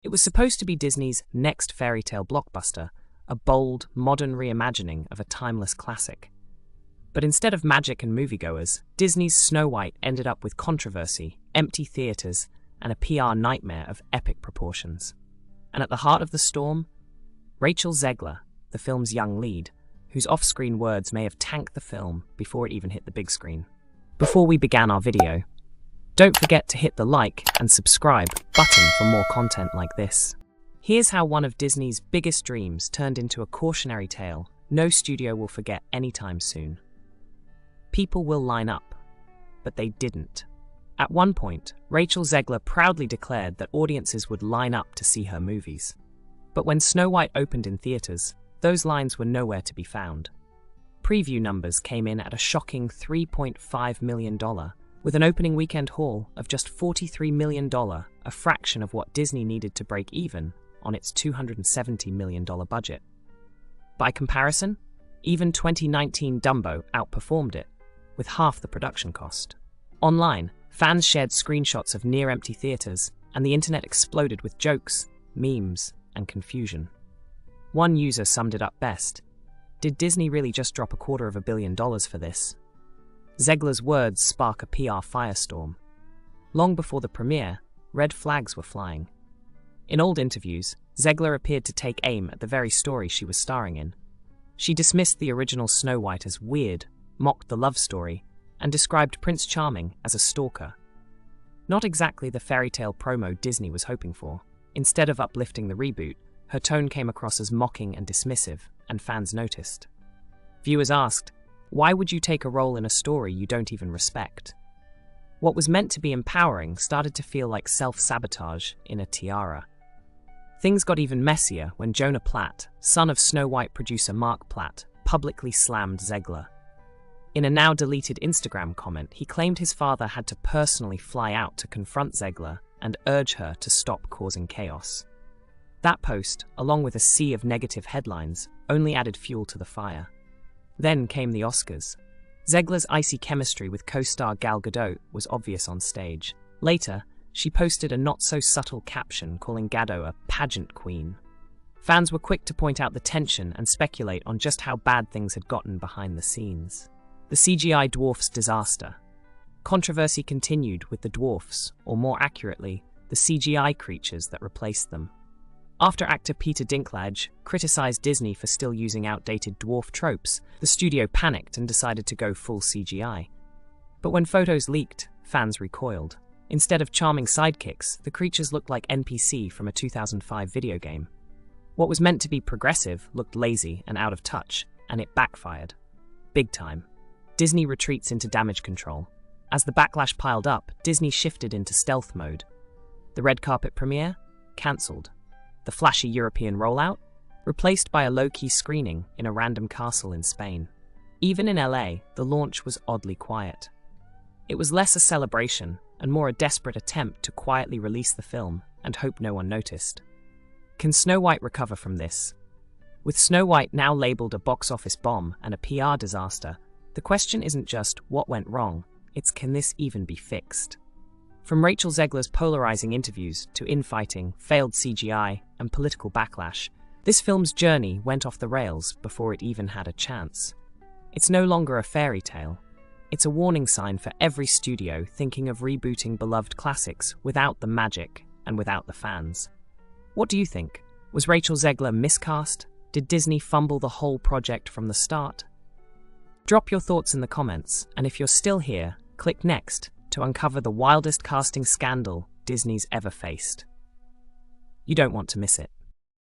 It was supposed to be Disney's next fairy tale blockbuster, a bold, modern reimagining of a timeless classic. But instead of magic and moviegoers, Disney's Snow White ended up with controversy, empty theaters, and a PR nightmare of epic proportions. And at the heart of the storm, Rachel Zegler, the film's young lead, whose off-screen words may have tanked the film before it even hit the big screen. Before we began our video, don't forget to hit the like and subscribe button for more content like this. Here's how one of Disney's biggest dreams turned into a cautionary tale no studio will forget anytime soon. People will line up, but they didn't. At one point, Rachel Zegler proudly declared that audiences would line up to see her movies. But when Snow White opened in theaters, those lines were nowhere to be found. Preview numbers came in at a shocking $3.5 million, with an opening weekend haul of just $43 million, a fraction of what Disney needed to break even on its $270 million budget. By comparison, even 2019 Dumbo outperformed it, with half the production cost. Online, fans shared screenshots of near-empty theaters, and the internet exploded with jokes, memes, and confusion. One user summed it up best. Did Disney really just drop $250 million for this? Zegler's words spark a PR firestorm. Long before the premiere, red flags were flying. In old interviews, Zegler appeared to take aim at the very story she was starring in. She dismissed the original Snow White as weird, mocked the love story, and described Prince Charming as a stalker. Not exactly the fairy tale promo Disney was hoping for. Instead of uplifting the reboot, her tone came across as mocking and dismissive, and fans noticed. Viewers asked, why would you take a role in a story you don't even respect? What was meant to be empowering started to feel like self-sabotage in a tiara. Things got even messier when Jonah Platt, son of Snow White producer Mark Platt, publicly slammed Zegler. In a now-deleted Instagram comment, he claimed his father had to personally fly out to confront Zegler and urge her to stop causing chaos. That post, along with a sea of negative headlines, only added fuel to the fire. Then came the Oscars. Zegler's icy chemistry with co-star Gal Gadot was obvious on stage. Later, she posted a not-so-subtle caption calling Gadot a pageant queen. Fans were quick to point out the tension and speculate on just how bad things had gotten behind the scenes. The CGI dwarfs disaster. Controversy continued with the dwarfs, or more accurately, the CGI creatures that replaced them. After actor Peter Dinklage criticized Disney for still using outdated dwarf tropes, the studio panicked and decided to go full CGI. But when photos leaked, fans recoiled. Instead of charming sidekicks, the creatures looked like NPC from a 2005 video game. What was meant to be progressive looked lazy and out of touch, and it backfired. Big time. Disney retreats into damage control. As the backlash piled up, Disney shifted into stealth mode. The red carpet premiere? Cancelled. The flashy European rollout? Replaced by a low-key screening in a random castle in Spain. Even in LA, the launch was oddly quiet. It was less a celebration and more a desperate attempt to quietly release the film and hope no one noticed. Can Snow White recover from this? With Snow White now labeled a box office bomb and a PR disaster, the question isn't just what went wrong, it's can this even be fixed? From Rachel Zegler's polarizing interviews to infighting, failed CGI, and political backlash, this film's journey went off the rails before it even had a chance. It's no longer a fairy tale. It's a warning sign for every studio thinking of rebooting beloved classics without the magic and without the fans. What do you think? Was Rachel Zegler miscast? Did Disney fumble the whole project from the start? Drop your thoughts in the comments, and if you're still here, click next to uncover the wildest casting scandal Disney's ever faced. You don't want to miss it.